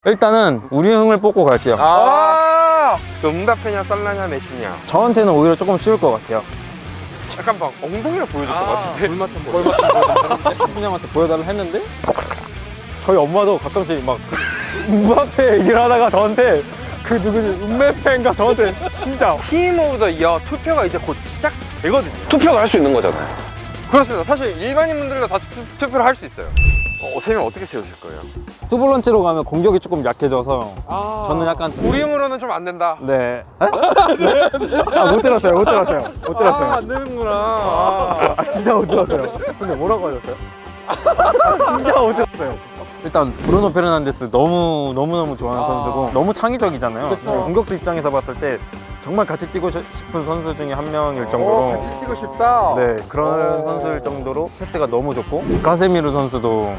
일단은 우리 형을 뽑고 갈게요. 음바페냐 살라냐 메시냐. 저한테는 오히려 조금 쉬울 것 같아요. 약간 막 엉덩이를 보여줄 것 같은데. 볼 형한테 보여달라 했는데 저희 엄마도 가끔씩 막 음바페 얘기를 하다가 저한테 그 누구지 음메페인가 저한테 진짜 팀 오브 더 이어 투표가 이제 곧 시작되거든요. 투표를 할 수 있는 거잖아요. 그렇습니다. 사실 일반인분들도 다 투표를 할 수 있어요. 세 명 어떻게 세우실 거예요? 투볼런치로 가면 공격이 조금 약해져서 저는 약간 우리 힘으로는 좀 안 된다. 네. 못 들었어요. 안 되는구나. 진짜 못 들었어요. 근데 뭐라고 하셨어요? 진짜 못 들었어요. 일단 브루노 페르난데스 너무너무 좋아하는 선수고 너무 창의적이잖아요. 그쵸. 공격수 입장에서 봤을 때 정말 같이 뛰고 싶은 선수 중에 한 명일 정도로 같이 뛰고 싶다. 네, 그런 선수일 정도로 패스가 너무 좋고 가세미르 선수도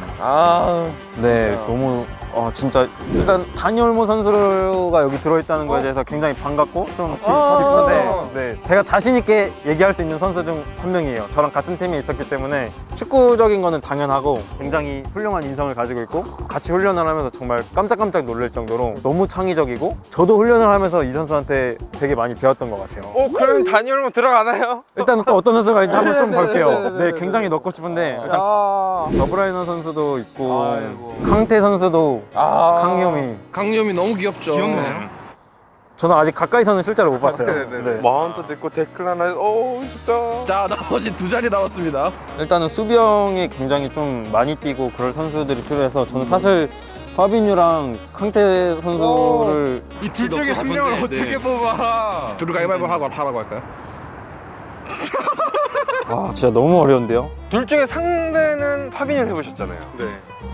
네, 너무 진짜 일단 다니 올모 선수가 여기 들어있다는 거에 대해서 굉장히 반갑고 좀 기쁜데 네, 제가 자신 있게 얘기할 수 있는 선수 중 한 명이에요. 저랑 같은 팀에 있었기 때문에 축구적인 거는 당연하고 굉장히 훌륭한 인성을 가지고 있고 같이 훈련을 하면서 정말 깜짝깜짝 놀랄 정도로 너무 창의적이고 저도 훈련을 하면서 이 선수한테 되게 많이 배웠던 것 같아요. 그러면 다니엘모 들어가나요? 일단 또 어떤 선수가 있는지 한번 좀 볼게요. 네, 굉장히 넣고 싶은데 일단 더브라이너 선수도 있고 캉테 선수도 강요미 너무 귀엽죠. 귀엽네요. 저는 아직 가까이서는 실제로 못 봤어요. 네. 마운트도 있고 데클란 라이스. 진짜. 자, 나머지 두 자리 나왔습니다. 일단은 수비형이 굉장히 좀 많이 뛰고 그럴 선수들이 필요해서 저는 사실 파비뉴랑 캉테 선수를 이 둘 중에 한 명을 어떻게 뽑아? 둘이 가위바위보 하라고 할까요? 와 진짜 너무 어려운데요. 둘 중에 상대는 파비뉴 해보셨잖아요. 네.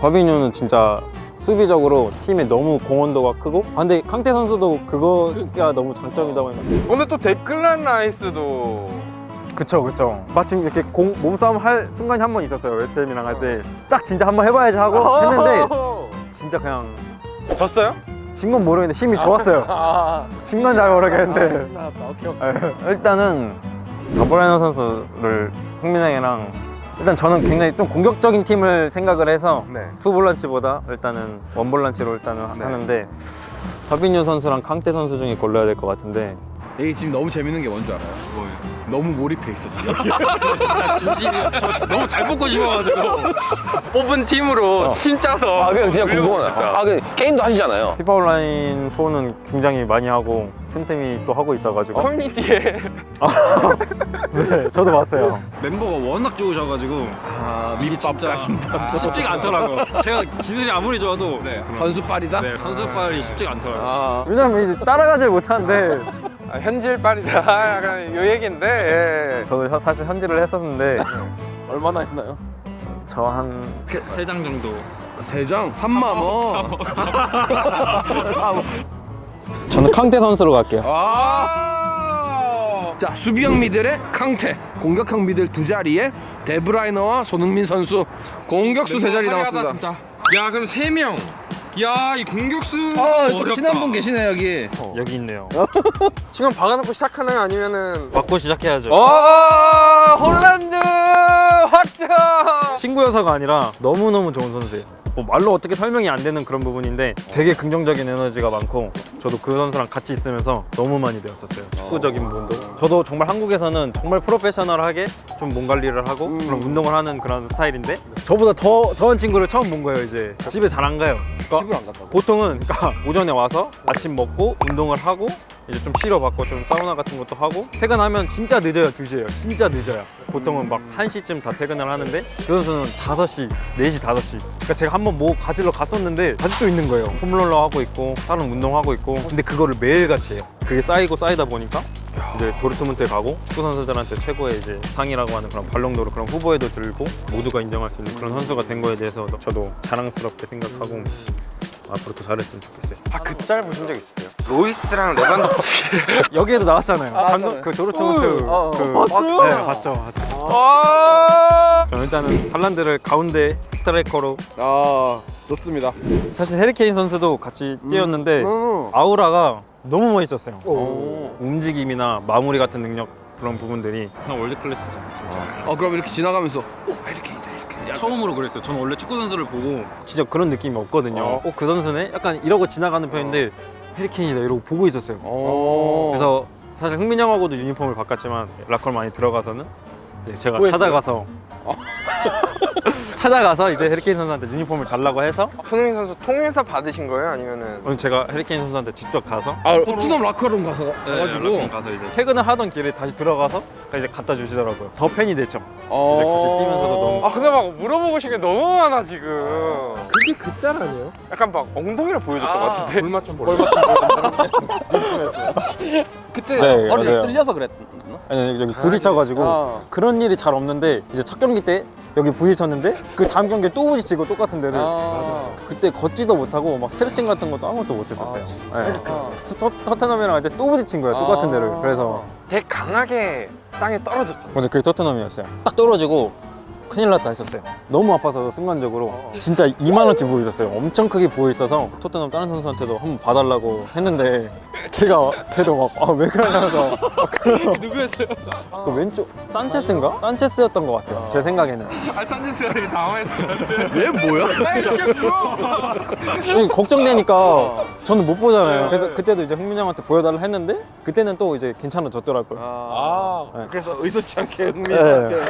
파비뉴는 진짜 수비적으로 팀에 너무 공헌도가 크고 근데 캉테 선수도 그거가 너무 장점이라고 해요. 근데 또 데클란 라이스도 그쵸. 마침 이렇게 몸싸움 할 순간이 한 번 있었어요. 웨스트햄이랑 할 때 딱 진짜 한번 해봐야지 하고 했는데 진짜 그냥 졌어요? 진 건 모르겠는데 힘이 좋았어요. 진 건 잘 모르겠는데 일단은 더브라이너 선수를 흥민행이랑 일단 저는 굉장히 좀 공격적인 팀을 생각을 해서 투볼란치보다 일단은 원볼란치로 일단은 하는데 파비뉴 선수랑 캉테 선수 중에 골라야 될 것 같은데 이게 지금 너무 재밌는 게 뭔지 알아요? 뭐예요? 너무 몰입해 있어 지금. 진심이에요. 저 너무 잘 뽑고 싶어가지고 뽑은 팀으로 팀 짜서. 그냥 진짜 궁금하네. 게임도 하시잖아요. 피파 온라인 4는 굉장히 많이 하고 틈틈이 또 하고 있어가지고 커뮤니티에 네 저도 봤어요. 멤버가 워낙 좋으셔가지고 이게 진짜 쉽지가 않더라고요. 제가 기술이 아무리 좋아도 선수빨이다? 선수빨이 쉽지가 않더라고요. 왜냐면 이제 따라가질 못하는데 현질빨이다. 약간 요 얘기인데. 저도 사실 현질을 했었는데 얼마나 했나요? 저 한 세 장 정도. 3장? 3만 원. 저는 캉테 선수로 갈게요. 자, 수비형 미들에 캉테, 공격형 미들 두 자리에 데브라이너와 손흥민 선수. 공격수 세 자리 남았습니다. 진짜. 야 그럼 3명. 야 이 공격수. 또 친한 분 계시네 여기. 여기 있네요. 지금 박아놓고 시작하나요 아니면은? 맞고 시작해야죠. 홀란드 확정. 친구여서가 아니라 너무너무 좋은 선수예요. 뭐 말로 어떻게 설명이 안 되는 그런 부분인데 되게 긍정적인 에너지가 많고 저도 그 선수랑 같이 있으면서 너무 많이 배웠었어요. 축구적인 부분도. 저도 정말 한국에서는 정말 프로페셔널하게 좀 몸 관리를 하고 그런 운동을 하는 그런 스타일인데 저보다 더한 친구를 처음 본 거예요. 이제 집에 잘 안 가요. 집을 안 간다고? 보통은 오전에 와서 아침 먹고 운동을 하고 이제 좀 치료받고 좀 사우나 같은 것도 하고 퇴근하면 진짜 늦어요. 2시에요. 진짜 늦어요. 보통은 막 1시쯤 다 퇴근을 하는데 그 선수는 5시, 4시, 5시 그러니까 제가 한번 뭐 가지러 갔었는데 아직도 있는 거예요. 홈롤러 하고 있고 다른 운동하고 있고 근데 그거를 매일같이 해요. 그게 쌓이고 쌓이다 보니까 이제 도르트문트에 가고 축구 선수들한테 최고의 이제 상이라고 하는 그런 발롱도르 그런 후보에도 들고 모두가 인정할 수 있는 그런 선수가 된 거에 대해서 저도 자랑스럽게 생각하고 앞으로 더 잘했으면 좋겠어요. 그 짤 보신 적 있어요? 로이스랑 레반도프스키. 여기에도 나왔잖아요. 방금 그 도르트문트 봤어요? 네, 봤죠. 저는 일단은 할란드를 가운데 스트라이커로 좋습니다. 사실 해리케인 선수도 같이 뛰었는데 아우라가 너무 멋있었어요. 움직임이나 마무리 같은 능력 그런 부분들이 그냥 월드 클래스죠. 그럼 이렇게 지나가면서 처음으로 그랬어요. 저는 원래 축구 선수를 보고 진짜 그런 느낌이 없거든요. 그 선수네? 약간 이러고 지나가는 편인데 해리케인이다 이러고 보고 있었어요. 그래서 사실 흥민 형하고도 유니폼을 바꿨지만 라커를 많이 들어가서는 이제 제가 찾아가서 찾아가서 이제 해리케인 선수한테 유니폼을 달라고 해서 손흥민 선수 통해서 받으신 거예요? 아니면은 오늘 제가 해리케인 선수한테 직접 가서 토트넘 라커룸 가가지고 락커룸 가서 이제 퇴근을 하던 길에 다시 들어가서 이제 갖다 주시더라고요. 더 팬이 됐죠. 이제 같이 뛰면서도 너무 아 근데 막 물어보고 싶은 게 너무 많아 지금. 그게 그 짤 아니에요? 약간 막 엉덩이를 보여줬던 것 같은데. 볼맛 좀 볼맛 그때 네, 허리를 맞아요. 쓸려서 그랬나? 아니 여기 부딪혀가지고 그런 일이 잘 없는데 이제 첫 경기 때 여기 부딪혔는데 그 다음 경기에 또 부딪히고 똑같은 데를 그때 걷지도 못하고 막 스트레칭 같은 것도 아무것도 못했었어요. 네. 토트넘이랑 할 때 또 부딪힌 거예요. 똑같은 데를. 그래서 되게 강하게 땅에 떨어졌죠. 맞아 그게 토트넘이었어요. 딱 떨어지고 큰일 났다 했었어요. 너무 아파서 순간적으로 진짜 이만하게 부어 있었어요. 엄청 크게 부어 있어서 토트넘 다른 선수한테도 한번 봐달라고 했는데 걔도 막 왜 그러냐면서 누구였어요? 그 왼쪽 산체스인가? 산체스였던 것 같아요. 제 생각에는. 아 산체스 형이 당황했을 것 같아. 얘 뭐야? 걱정되니까 저는 못 보잖아요. 그래서 그때도 이제 흥민 형한테 보여달라 했는데 그때는 또 이제 괜찮아졌더라고요. 그래서 의도치 않게 네. 흥민한테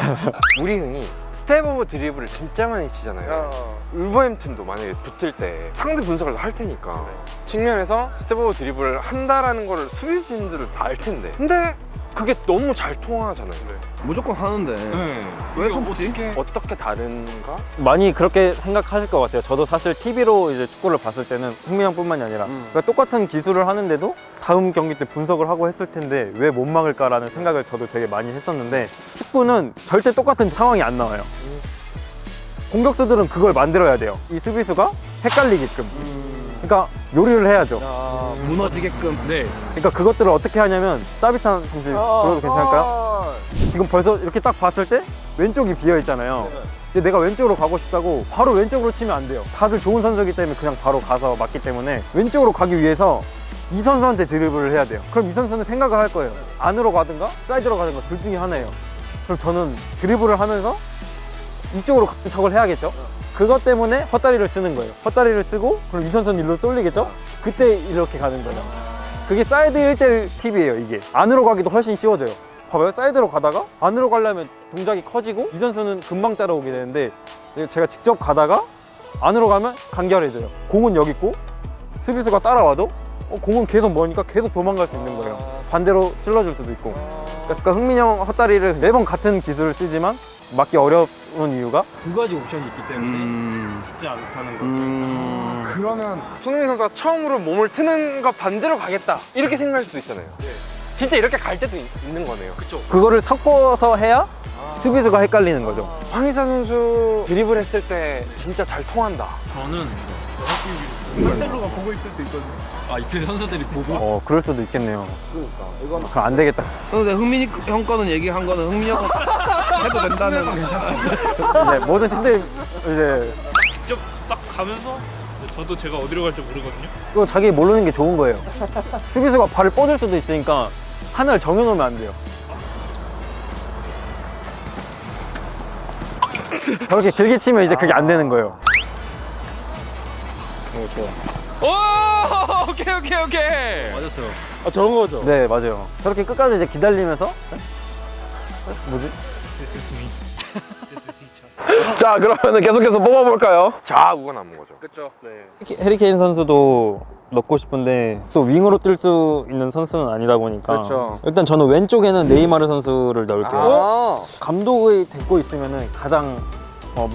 우리 흥이 스텝 오브 드리블을 진짜 많이 치잖아요. 울버햄튼도 만약에 붙을 때 상대 분석을 다 할 테니까 측면에서 스텝 오브 드리블을 한다라는 거를 수비진들은 다 알 텐데 근데 그게 너무 잘 통하잖아요. 무조건 하는데 네. 왜 속지? 어떻게 다른가? 많이 그렇게 생각하실 것 같아요. 저도 사실 TV로 이제 축구를 봤을 때는 흥민 형뿐만이 아니라 그러니까 똑같은 기술을 하는데도 다음 경기 때 분석을 하고 했을 텐데 왜 못 막을까라는 생각을 저도 되게 많이 했었는데 축구는 절대 똑같은 상황이 안 나와요. 공격수들은 그걸 만들어야 돼요. 이 수비수가 헷갈리게끔. 그러니까 요리를 해야죠. 무너지게끔. 네. 그러니까 그것들을 어떻게 하냐면 짜비찬 잠시 불러도 괜찮을까요? 지금 벌써 이렇게 딱 봤을 때 왼쪽이 비어 있잖아요. 근데 내가 왼쪽으로 가고 싶다고 바로 왼쪽으로 치면 안 돼요. 다들 좋은 선수이기 때문에 그냥 바로 가서 맞기 때문에 왼쪽으로 가기 위해서 이 선수한테 드리블을 해야 돼요. 그럼 이 선수는 생각을 할 거예요. 안으로 가든가 사이드로 가든가 둘 중에 하나예요. 그럼 저는 드리블을 하면서 이쪽으로 척을 해야겠죠. 그것 때문에 헛다리를 쓰는 거예요. 헛다리를 쓰고 그럼 이 선수는 일로 쏠리겠죠. 그때 이렇게 가는 거예요. 그게 사이드 1대1 팁이에요. 이게 안으로 가기도 훨씬 쉬워져요. 봐봐요. 사이드로 가다가 안으로 가려면 동작이 커지고 이 선수는 금방 따라오게 되는데 제가 직접 가다가 안으로 가면 간결해져요. 공은 여기 있고 수비수가 따라와도 공은 계속 머니까 계속 도망갈 수 있는 거예요. 반대로 찔러줄 수도 있고. 그러니까 흥민 형 헛다리를 매번 같은 기술을 쓰지만 맞기 어려운 이유가 두 가지 옵션이 있기 때문에 쉽지 않다는 거죠. 그러면 손흥민 선수가 처음으로 몸을 트는 거 반대로 가겠다 이렇게 생각할 수도 있잖아요. 진짜 이렇게 갈 때도 있는 거네요. 그쵸? 그거를 섞어서 해야 수비수가 헷갈리는 거죠. 황희찬 선수 드리블 했을 때 진짜 잘 통한다. 저는 선수로가 보고 있을 수 있거든요. 아, 이렇게 선수들이 보고? 그럴 수도 있겠네요. 그럼 안 되겠다. 근데 흥민이 형 거는 얘기한 거는 흥민이 형 해도 된다는. 이제 모든 팀들 이제 직접 딱 가면서 저도 제가 어디로 갈지 모르거든요. 또 자기 모르는 게 좋은 거예요. 수비수가 발을 뻗을 수도 있으니까 하나를 정해놓으면 안 돼요. 저렇게 길게 치면 이제 그게 안 되는 거예요. 오, 오케이. 맞았어요. 저런 거죠? 네, 맞아요. 저렇게 끝까지 이제 기다리면서 뭐지? 자, 그러면 계속해서 뽑아볼까요? 좌우가 남은 거죠. 그렇죠. 해리케인 선수도 넣고 싶은데 또 윙으로 뛸 수 있는 선수는 아니다 보니까 그렇죠. 일단 저는 왼쪽에는 네이마르 선수를 넣을게요. 아, 감독이 데리고 있으면 가장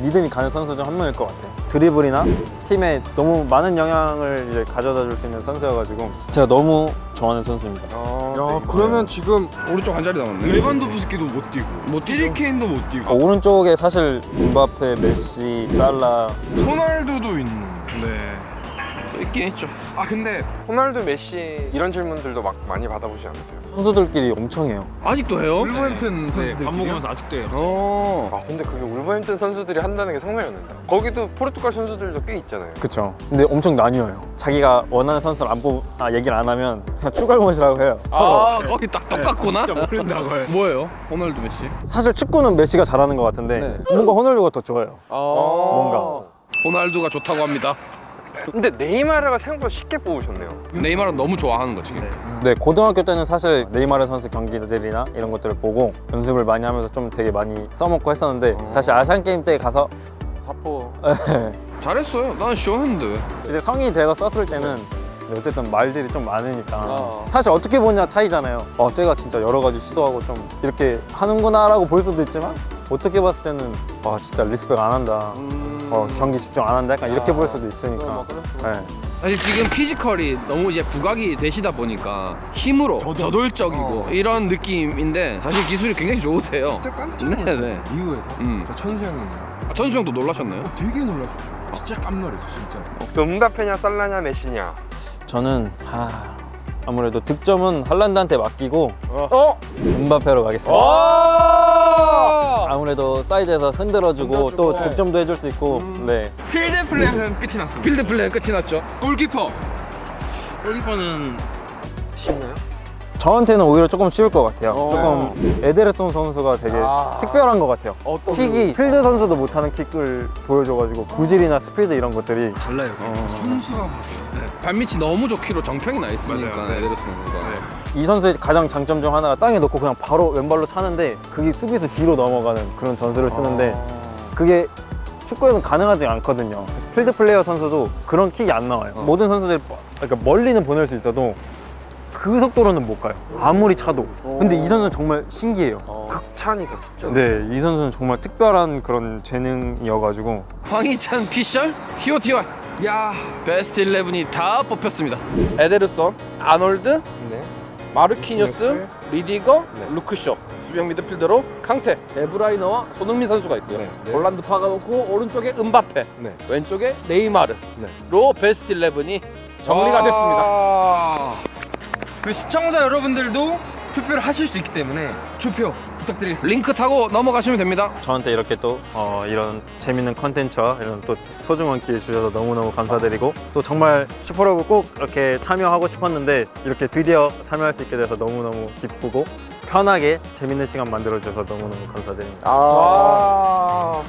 믿음이 가는 선수 중 한 명일 것 같아요. 드리블이나 팀에 너무 많은 영향을 이제 가져다 줄 수 있는 선수여가지고 제가 너무 좋아하는 선수입니다. 야, 그러면 지금 오른쪽 한 자리 남았네. 레반도프스키도 못 뛰고, 해리케인도 못 뛰고, 오른쪽에 사실 음바페, 메시, 살라 호날두도 있는. 네. 있긴 있죠. 아 근데 호날두, 메시 이런 질문들도 막 많이 받아보지 않으세요? 선수들끼리 엄청 해요. 아직도 해요? 울버햄튼 선수들 밥 먹으면서 아직도 해요. 어. 아 근데 그게 울버햄튼 선수들이 한다는 게 상상이 안 된다. 거기도 포르투갈 선수들도 꽤 있잖아요. 그쵸. 근데 엄청 나뉘어요. 자기가 원하는 선수를 얘기를 안 하면 그냥 추가할못이라고 해요. 아 거기 딱 똑같구나. 진짜 모른다고요. 뭐예요? 호날두 메시? 사실 축구는 메시가 잘하는 것 같은데 네. 뭔가 호날두가 더 좋아요. 뭔가. 호날두가 좋다고 합니다. 근데 네이마르가 생각보다 쉽게 뽑으셨네요. 네이마르는 너무 좋아하는 거지. 네, 고등학교 때는 사실 네이마르 선수 경기들이나 이런 것들을 보고 연습을 많이 하면서 좀 되게 많이 써먹고 했었는데 사실 아시안 게임 때 가서 사포. 잘했어요. 나는 시원했는데 왜? 이제 성인이 돼서 썼을 때는 이제 어쨌든 말들이 좀 많으니까 사실 어떻게 보냐 차이잖아요. 쟤가 진짜 여러 가지 시도하고 좀 이렇게 하는구나라고 볼 수도 있지만 어떻게 봤을 때는 진짜 리스펙 안 한다. 경기 집중 안 한다. 약간 이렇게 볼 수도 있으니까. 네. 사실 지금 피지컬이 너무 이제 부각이 되시다 보니까 힘으로 저돌적이고 이런 느낌인데 사실 기술이 굉장히 좋으세요. 그때 깜짝 놀랐어요. 네네. 이후에서 저 천수 형님 천수 형도 놀라셨나요? 되게 놀라셨죠. 진짜 깜놀했어 진짜. 음바페냐 살라냐 메시냐. 저는 아무래도 득점은 할란드한테 맡기고 음바페로 가겠습니다. 아무래도 사이드에서 흔들어주고 또 득점도 해줄 수 있고. 네. 필드 플레이는 끝이 났습니다. 필드 플레이 끝이 났죠. 골키퍼는 쉽나요? 저한테는 오히려 조금 쉬울 것 같아요. 조금 에데르송 선수가 되게 특별한 것 같아요. 킥이 필드 선수도 못하는 킥을 보여줘가지고 구질이나 스피드 이런 것들이 달라요. 선수가 발밑이 너무 좋기로 정평이 나 있으니까 맞아요. 네. 에데르 선수가. 이 선수의 가장 장점 중 하나가 땅에 놓고 그냥 바로 왼발로 차는데 그게 수비수 뒤로 넘어가는 그런 전술을 쓰는데 그게 축구에는 가능하지 않거든요. 필드 플레이어 선수도 그런 킥이 안 나와요. 모든 선수들이 그러니까 멀리는 보낼 수 있어도 그 속도로는 못 가요. 아무리 차도. 근데 이 선수는 정말 신기해요. 극찬이다 진짜. 네, 이 선수는 정말 특별한 그런 재능이어가지고 황희찬, 피셜, TOT1 야 베스트 11이 다 뽑혔습니다. 에데르송, 아놀드, 네. 마르키뉴스, 리디거, 루크쇼 수비형 미드필더로 캉테, 데브라이너와 손흥민 선수가 있고요. 홀란드 파가놓고 오른쪽에 음바페, 왼쪽에 네이마르로 베스트 11이 정리가 됐습니다. 그 시청자 여러분들도 투표를 하실 수 있기 때문에 투표 부탁드리겠습니다. 링크 타고 넘어가시면 됩니다. 저한테 이렇게 또 이런 재밌는 컨텐츠와 이런 또 소중한 기회 주셔서 너무너무 감사드리고 또 정말 슈퍼러브 꼭 이렇게 참여하고 싶었는데 이렇게 드디어 참여할 수 있게 돼서 너무너무 기쁘고 편하게 재밌는 시간 만들어주셔서 너무너무 감사드립니다.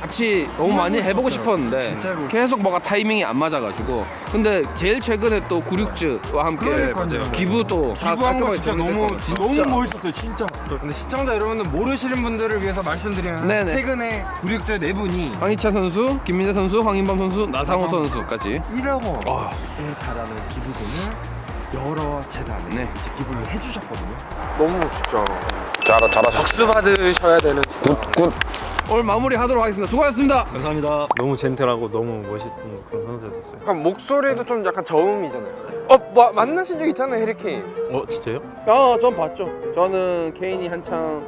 같이 너무 많이 해보고 싶었는데 진짜로. 계속 뭐가 타이밍이 안 맞아가지고 근데 제일 최근에 또 구륙즈와 함께 그러니까요. 기부도 다 기부한 거 깔끔하게 진짜 정리됐고. 너무 멋있었어요 진짜. 근데 시청자 여러분들 모르시는 분들을 위해서 말씀드리면 네네. 최근에 구력자 네 분이 황희찬 선수, 김민재 선수, 황인범 선수, 나상호 선수까지 1억 원에 달하는 기부금을 여러 재단에 네. 이제 기부를 해주셨거든요. 너무 진짜. 잘하셨습니다. 박수 받으셔야 되는. 오늘 마무리하도록 하겠습니다. 수고하셨습니다. 감사합니다. 너무 젠틀하고 너무 멋있는 그런 선수였어요. 약간 목소리도 좀 약간 저음이잖아요. 만나신 적 있잖아요, 해리케인. 진짜요? 전 봤죠. 저는 케인이 한창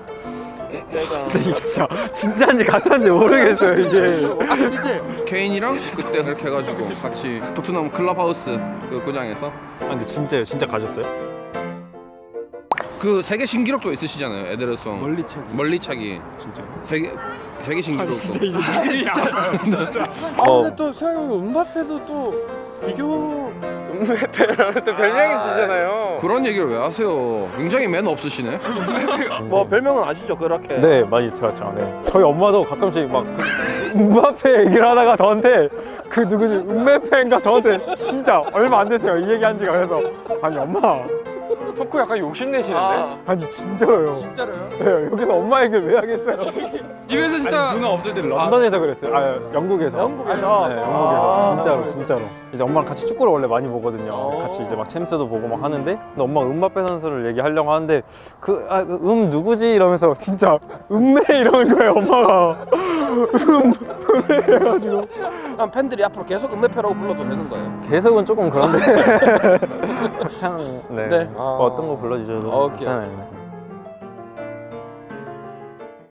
때가 진짜인지 가짜인지 모르겠어요 이게. 케인이랑 그때 그렇게 해가지고 같이 토트넘 클럽하우스 그 구장에서 근데 진짜요? 진짜 가셨어요? 그 세계 신기록도 있으시잖아요. 에데르송 멀리차기 진짜. 세계 신기록도. 근데 또 생각해보면 음바페도 또 비교 음바페라는 또 별명이 있으잖아요. 그런 얘기를 왜 하세요? 굉장히 매너 없으시네. 뭐 별명은 아시죠? 그렇게. 네, 많이 들었죠. 네. 저희 엄마도 가끔씩 막 음바페 얘기를 하다가 저한테 그 누구지 음바페인가 저한테 진짜 얼마 안 됐어요 이 얘기한 지가. 그래서 아니 엄마 토크 약간 욕심내시는데? 아니 진짜로요. 진짜로요? 네, 여기서 엄마 얘기를 왜 하겠어요? 집에서 진짜 누나 없을 때 런던에서 그랬어요. 영국에서. 영국에서? 네, 영국에서. 진짜로. 이제 엄마랑 같이 축구를 원래 많이 보거든요. 같이 이제 막 챔스도 보고 막 하는데 근데 엄마가 음바페 선수를 얘기하려고 하는데 누구지? 이러면서 진짜 음메 이러는 거예요 엄마가. 음메 해가지고 그럼 팬들이 앞으로 계속 음메페라고 불러도 되는 거예요. 계속은 조금 그런데 그냥 네. 네. 어떤 거 불러주셔도 오케이. 괜찮아요.